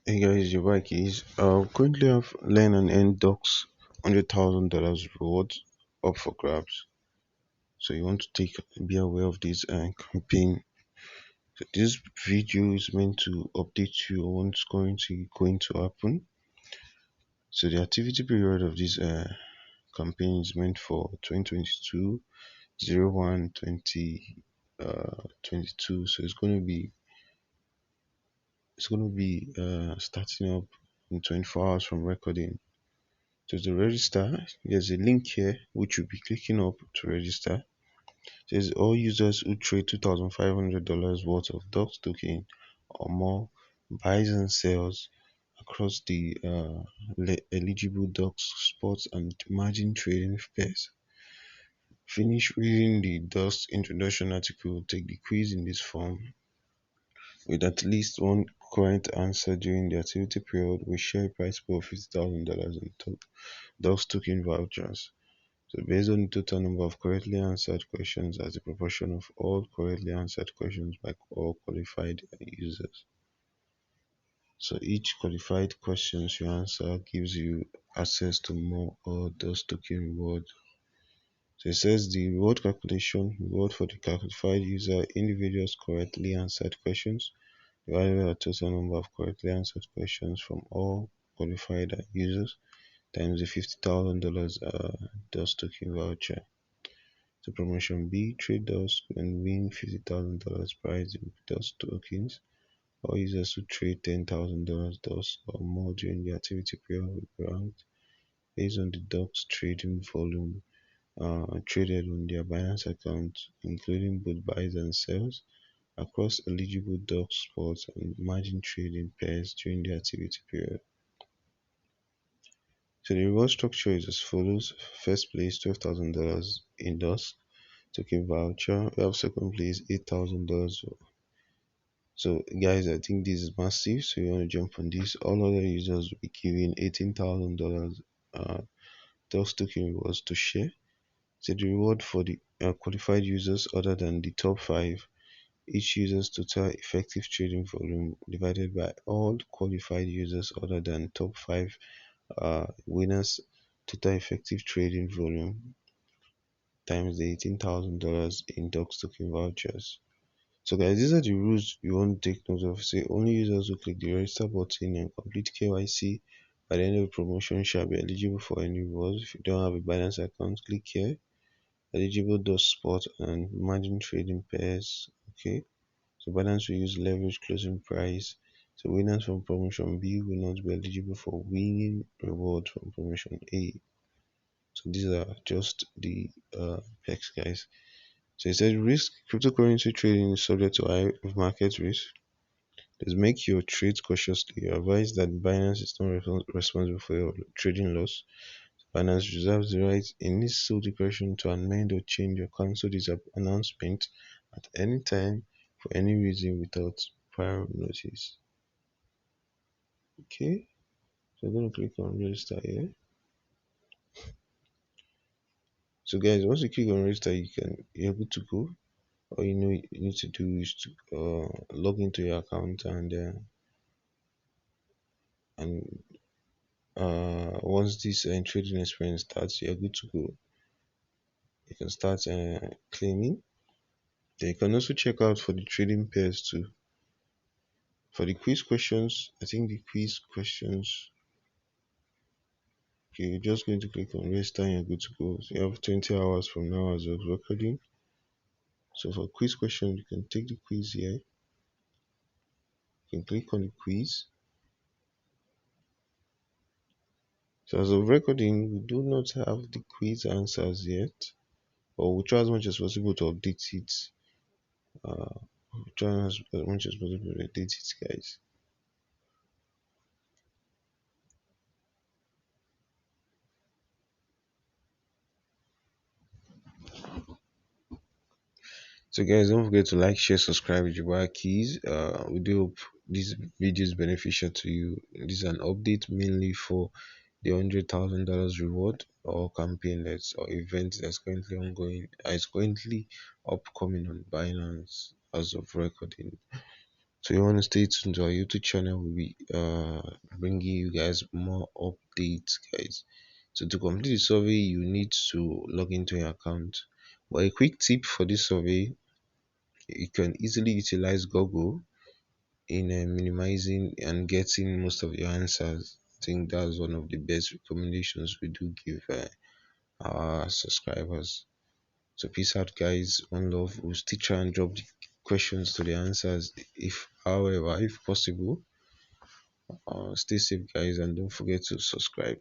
Hey guys, your bike is currently have learn and earn Ducks $100,000 rewards up for grabs. So you want to be aware of this campaign. So this video is meant to update you on what's going to happen. So the activity period of this campaign is meant for 2022 01 20 22. So it's going to be starting up in 24 hours from recording. So to register, there's a link here which you'll be clicking up to register. It says all users who trade $2,500 worth of Dusk token or more buys and sells across the eligible Dusk spots and margin trading pairs. Finish reading the Dusk introduction article, take the quiz in this form with at least one correct answer during the activity period. We share a prize pool of $50,000 in Dusk token vouchers. So based on the total number of correctly answered questions as the proportion of all correctly answered questions by all qualified users. So each qualified questions you answer gives you access to more or those token reward. So it says the reward calculation, reward for the qualified user, individuals correctly answered questions, divided by the total number of correctly answered questions from all qualified users times the $50,000 DOS token voucher. So promotion B, trade Dusk and win $50,000 prize in Dusk tokens. All users who trade $10,000 Dusk or more during the activity period will be ranked based on the Dusk trading volume traded on their Binance account, including both buys and sells across eligible Dusk spots and margin trading pairs during the activity period. So the reward structure is as follows. First place $12,000 in Dusk token voucher. We have second place $8,000. So guys, I think this is massive. So you want to jump on this. All other users will be given $18,000 Dusk token rewards to share. So the reward for the qualified users other than the top five, each user's total effective trading volume divided by all qualified users other than top five winners total effective trading volume times the $18,000 in Dusk token vouchers. So guys, these are the rules you want to take note of. Say only users who click the register button and complete KYC by the end of the promotion shall be eligible for any rewards. If you don't have a Binance account, click here. Eligible does spot and margin trading pairs. Okay. So Binance will use leverage closing price. So winners from promotion B will not be eligible for winning rewards from promotion A. So these are just the perks, guys. So it says risk cryptocurrency trading is subject to high market risk. Please make your trades cautiously. You are advised that Binance is not responsible for your trading loss. Binance reserves the right in its sole discretion to amend or change or cancel this announcement at any time for any reason without prior notice. Okay, so I'm going to click on register here. So guys, once you click on register, you're good to go. All you need to do is to log into your account and once this trading experience starts, you're good to go. You can start claiming. Then you can also check out for the trading pairs too. For the quiz questions, I think the quiz questions, okay, you're just going to click on register and you're good to go. So you have 20 hours from now as of recording. So for quiz question, you can take the quiz here. You can click on the quiz. So as of recording, we do not have the quiz answers yet, but we'll try as much as possible to update it. We'll try as much as possible to update it, guys. So guys, don't forget to like, share, subscribe with your keys. We do hope this video is beneficial to you. This is an update mainly for the $100,000 reward or campaign or event that's currently ongoing. It's currently upcoming on Binance as of recording. So you want to stay tuned to our YouTube channel. We'll be bringing you guys more updates, guys. So to complete the survey, you need to log into your account. But a quick tip for this survey, you can easily utilize Google in minimizing and getting most of your answers. I think that's one of the best recommendations we do give our subscribers. So peace out, guys. One love. We'll still try and drop the questions to the answers if, however, if possible. Stay safe, guys, and don't forget to subscribe.